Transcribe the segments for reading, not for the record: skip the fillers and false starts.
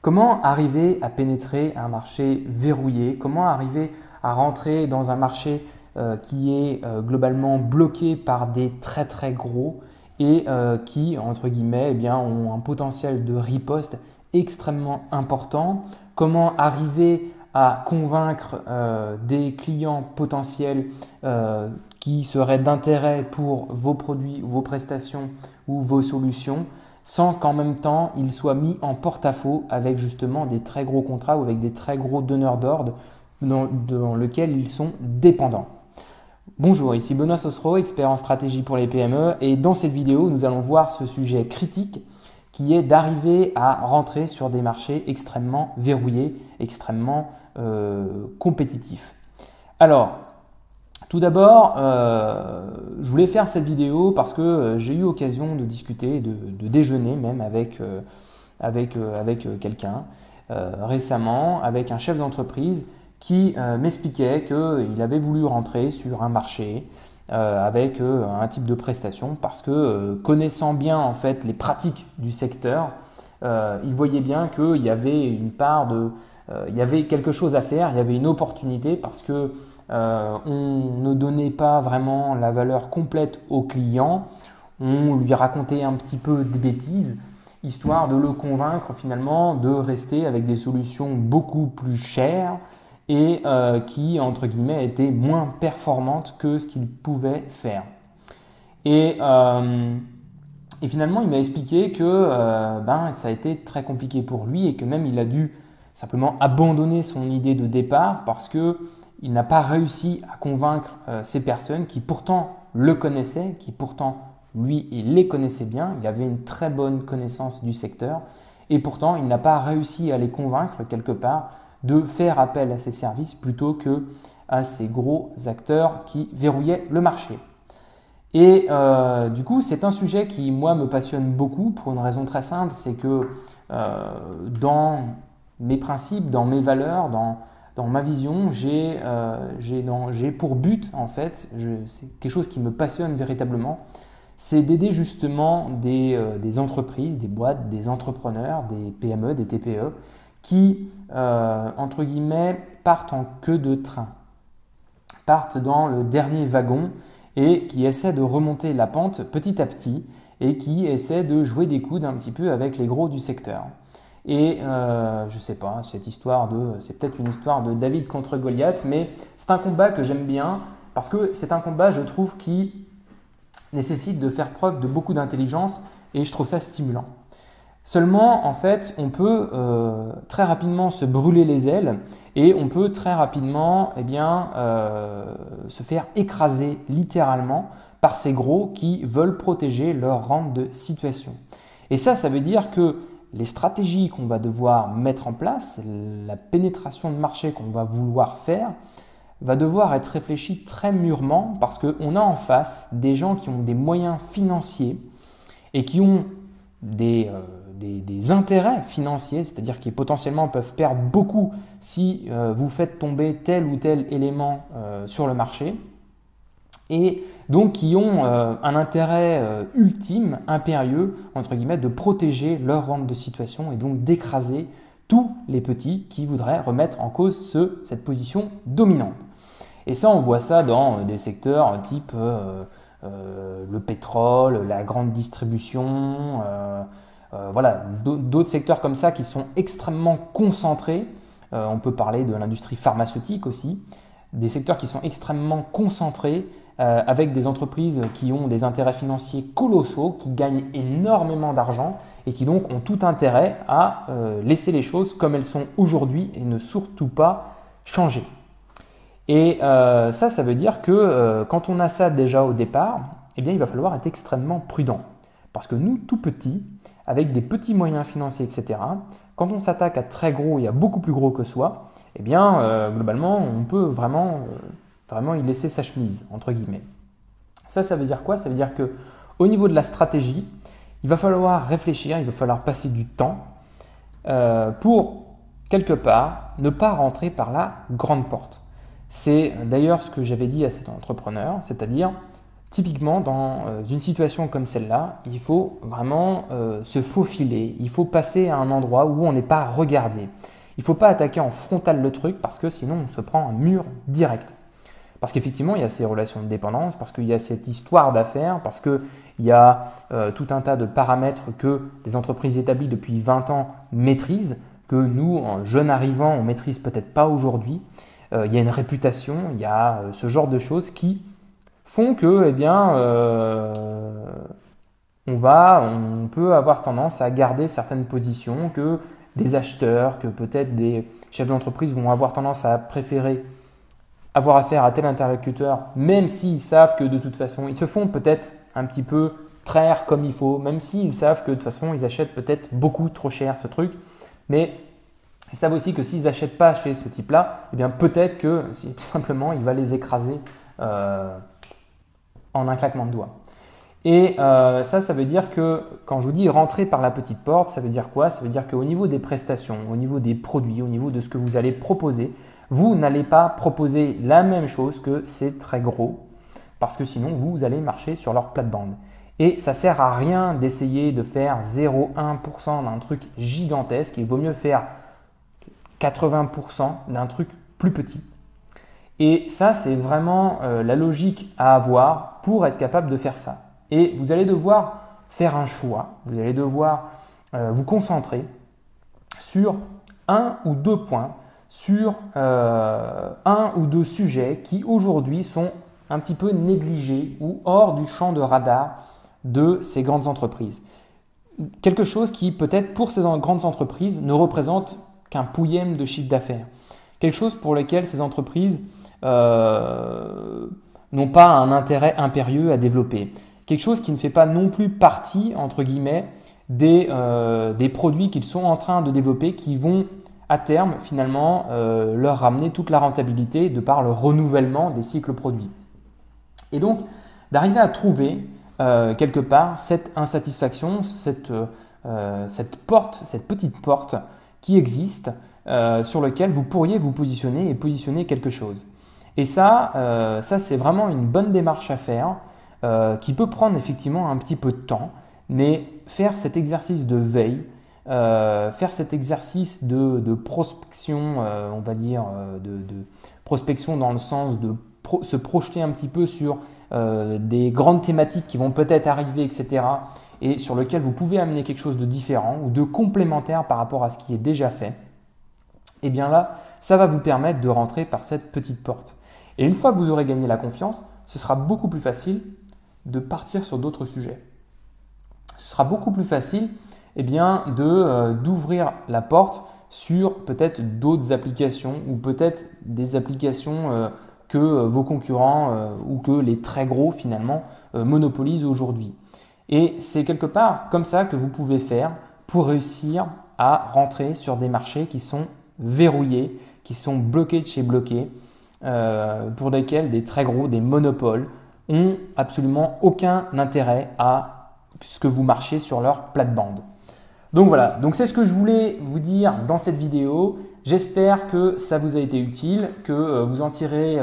Comment arriver à pénétrer un marché verrouillé? Comment arriver à rentrer dans un marché qui est globalement bloqué par des très très gros et qui, entre guillemets, eh bien, ont un potentiel de riposte extrêmement important? Comment arriver à convaincre des clients potentiels qui seraient d'intérêt pour vos produits, vos prestations ou vos solutions, sans qu'en même temps ils soient mis en porte-à-faux avec justement des très gros contrats ou avec des très gros donneurs d'ordre dans lesquels ils sont dépendants. Bonjour, ici Benoît Sossereau, expert en stratégie pour les PME, et dans cette vidéo nous allons voir ce sujet critique qui est d'arriver à rentrer sur des marchés extrêmement verrouillés, extrêmement compétitifs. Alors, tout d'abord, je voulais faire cette vidéo parce que j'ai eu l'occasion de discuter, de déjeuner même avec quelqu'un récemment, avec un chef d'entreprise qui m'expliquait qu'il avait voulu rentrer sur un marché avec un type de prestation parce que connaissant bien en fait les pratiques du secteur, il voyait bien qu'il y avait une part il y avait quelque chose à faire, il y avait une opportunité parce que on ne donnait pas vraiment la valeur complète au client, on lui racontait un petit peu des bêtises, histoire de le convaincre finalement de rester avec des solutions beaucoup plus chères et qui, entre guillemets, étaient moins performantes que ce qu'il pouvait faire. Et finalement, il m'a expliqué que ça a été très compliqué pour lui et que même il a dû simplement abandonner son idée de départ parce que il n'a pas réussi à convaincre ces personnes qui pourtant le connaissaient, qui pourtant, lui, il les connaissait bien, il avait une très bonne connaissance du secteur et pourtant, il n'a pas réussi à les convaincre quelque part de faire appel à ses services plutôt que à ces gros acteurs qui verrouillaient le marché. Et du coup, c'est un sujet qui, moi, me passionne beaucoup pour une raison très simple, c'est que dans mes principes, dans mes valeurs, dans ma vision, j'ai pour but, en fait, c'est quelque chose qui me passionne véritablement, c'est d'aider justement des entreprises, des boîtes, des entrepreneurs, des PME, des TPE, qui, entre guillemets, partent en queue de train, partent dans le dernier wagon et qui essaient de remonter la pente petit à petit et qui essaient de jouer des coudes un petit peu avec les gros du secteur. Et je ne sais pas, c'est peut-être une histoire de David contre Goliath, mais c'est un combat que j'aime bien parce que c'est un combat, je trouve, qui nécessite de faire preuve de beaucoup d'intelligence et je trouve ça stimulant. Seulement, en fait, on peut très rapidement se brûler les ailes et on peut très rapidement se faire écraser littéralement par ces gros qui veulent protéger leur rente de situation. Et ça veut dire que les stratégies qu'on va devoir mettre en place, la pénétration de marché qu'on va vouloir faire, va devoir être réfléchie très mûrement parce qu'on a en face des gens qui ont des moyens financiers et qui ont des intérêts financiers, c'est-à-dire qui potentiellement peuvent perdre beaucoup si vous faites tomber tel ou tel élément sur le marché, et donc qui ont un intérêt ultime, impérieux, entre guillemets, de protéger leur rente de situation et donc d'écraser tous les petits qui voudraient remettre en cause cette position dominante. Et ça, on voit ça dans des secteurs type le pétrole, la grande distribution, voilà, d'autres secteurs comme ça qui sont extrêmement concentrés. On peut parler de l'industrie pharmaceutique aussi, des secteurs qui sont extrêmement concentrés avec des entreprises qui ont des intérêts financiers colossaux, qui gagnent énormément d'argent et qui donc ont tout intérêt à laisser les choses comme elles sont aujourd'hui et ne surtout pas changer. Et ça veut dire que quand on a ça déjà au départ, eh bien, il va falloir être extrêmement prudent. Parce que nous, tout petits, avec des petits moyens financiers, etc., quand on s'attaque à très gros et à beaucoup plus gros que soi, eh bien, globalement, on peut vraiment y laisser sa chemise, entre guillemets. Ça veut dire quoi? Ça veut dire qu'au niveau de la stratégie, il va falloir réfléchir, il va falloir passer du temps pour, quelque part, ne pas rentrer par la grande porte. C'est d'ailleurs ce que j'avais dit à cet entrepreneur, c'est-à-dire Typiquement, dans une situation comme celle-là, il faut vraiment se faufiler, il faut passer à un endroit où on n'est pas regardé. Il ne faut pas attaquer en frontal le truc parce que sinon on se prend un mur direct. Parce qu'effectivement, il y a ces relations de dépendance, parce qu'il y a cette histoire d'affaires, parce qu'il y a tout un tas de paramètres que les entreprises établies depuis 20 ans maîtrisent, que nous, en jeunes arrivants, on ne maîtrise peut-être pas aujourd'hui. Il y a une réputation, il y a ce genre de choses qui font que, eh bien, on peut avoir tendance à garder certaines positions, que des acheteurs, que peut-être des chefs d'entreprise vont avoir tendance à préférer avoir affaire à tel interlocuteur, même s'ils savent que de toute façon, ils se font peut-être un petit peu traire comme il faut, même s'ils savent que de toute façon, ils achètent peut-être beaucoup trop cher ce truc, mais ils savent aussi que s'ils n'achètent pas chez ce type-là, eh bien peut-être que simplement, il va les écraser en un claquement de doigts. Et ça veut dire que quand je vous dis rentrer par la petite porte, ça veut dire quoi? Ça veut dire qu'au niveau des prestations, au niveau des produits, au niveau de ce que vous allez proposer, vous n'allez pas proposer la même chose que ces très gros parce que sinon vous allez marcher sur leur plate-bande. Et ça ne sert à rien d'essayer de faire 0,1% d'un truc gigantesque. Il vaut mieux faire 80% d'un truc plus petit. Et ça, c'est vraiment la logique à avoir pour être capable de faire ça. Et vous allez devoir faire un choix. Vous allez devoir vous concentrer sur un ou deux points, sur un ou deux sujets qui aujourd'hui sont un petit peu négligés ou hors du champ de radar de ces grandes entreprises. Quelque chose qui peut-être pour ces grandes entreprises ne représente qu'un pouillème de chiffre d'affaires. Quelque chose pour lequel ces entreprises n'ont pas un intérêt impérieux à développer. Quelque chose qui ne fait pas non plus partie, entre guillemets, des produits qu'ils sont en train de développer qui vont à terme finalement leur ramener toute la rentabilité de par le renouvellement des cycles produits. Et donc d'arriver à trouver quelque part cette insatisfaction, cette porte, cette petite porte qui existe sur laquelle vous pourriez vous positionner et positionner quelque chose. Et ça c'est vraiment une bonne démarche à faire qui peut prendre effectivement un petit peu de temps, mais faire cet exercice de veille, faire cet exercice de prospection, on va dire, de prospection dans le sens de se projeter un petit peu sur des grandes thématiques qui vont peut-être arriver, etc. et sur lesquelles vous pouvez amener quelque chose de différent ou de complémentaire par rapport à ce qui est déjà fait, et bien là, ça va vous permettre de rentrer par cette petite porte. Et une fois que vous aurez gagné la confiance, ce sera beaucoup plus facile de partir sur d'autres sujets. Ce sera beaucoup plus facile d'ouvrir la porte sur peut-être d'autres applications ou peut-être des applications que vos concurrents ou que les très gros finalement monopolisent aujourd'hui. Et c'est quelque part comme ça que vous pouvez faire pour réussir à rentrer sur des marchés qui sont verrouillés, qui sont bloqués de chez bloqués, pour lesquels des très gros, des monopoles, ont absolument aucun intérêt à ce que vous marchiez sur leur plate-bande. Donc voilà, donc c'est ce que je voulais vous dire dans cette vidéo. J'espère que ça vous a été utile, que vous en tirez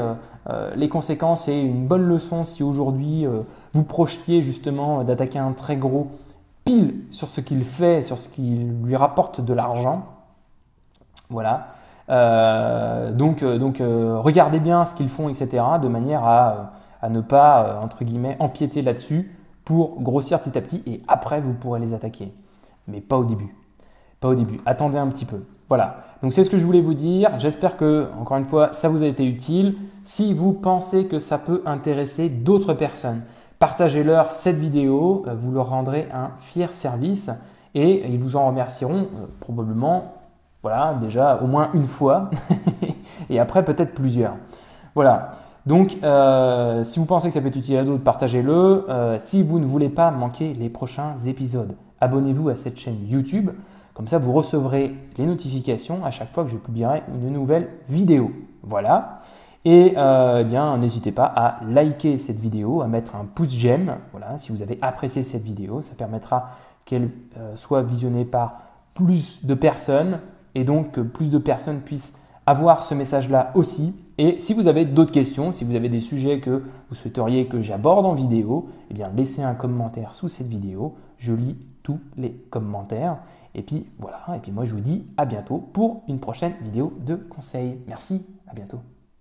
les conséquences et une bonne leçon si aujourd'hui vous projetiez justement d'attaquer un très gros pile sur ce qu'il fait, sur ce qui lui rapporte de l'argent. Voilà. Donc regardez bien ce qu'ils font, etc. de manière à ne pas, entre guillemets, empiéter là-dessus pour grossir petit à petit et après vous pourrez les attaquer. Mais pas au début. Pas au début. Attendez un petit peu. Voilà. Donc c'est ce que je voulais vous dire. J'espère que, encore une fois, ça vous a été utile. Si vous pensez que ça peut intéresser d'autres personnes, partagez-leur cette vidéo. Vous leur rendrez un fier service et ils vous en remercieront probablement, voilà, déjà au moins une fois et après peut-être plusieurs. Voilà. Donc, si vous pensez que ça peut être utile à d'autres, partagez-le. Si vous ne voulez pas manquer les prochains épisodes, abonnez-vous à cette chaîne YouTube. Comme ça, vous recevrez les notifications à chaque fois que je publierai une nouvelle vidéo. Voilà. Et bien, n'hésitez pas à liker cette vidéo, à mettre un pouce j'aime. Voilà, si vous avez apprécié cette vidéo, ça permettra qu'elle soit visionnée par plus de personnes et donc que plus de personnes puissent avoir ce message-là aussi. Et si vous avez d'autres questions, si vous avez des sujets que vous souhaiteriez que j'aborde en vidéo, eh bien laissez un commentaire sous cette vidéo. Je lis tous les commentaires. Et puis voilà, et puis moi je vous dis à bientôt pour une prochaine vidéo de conseil. Merci, à bientôt.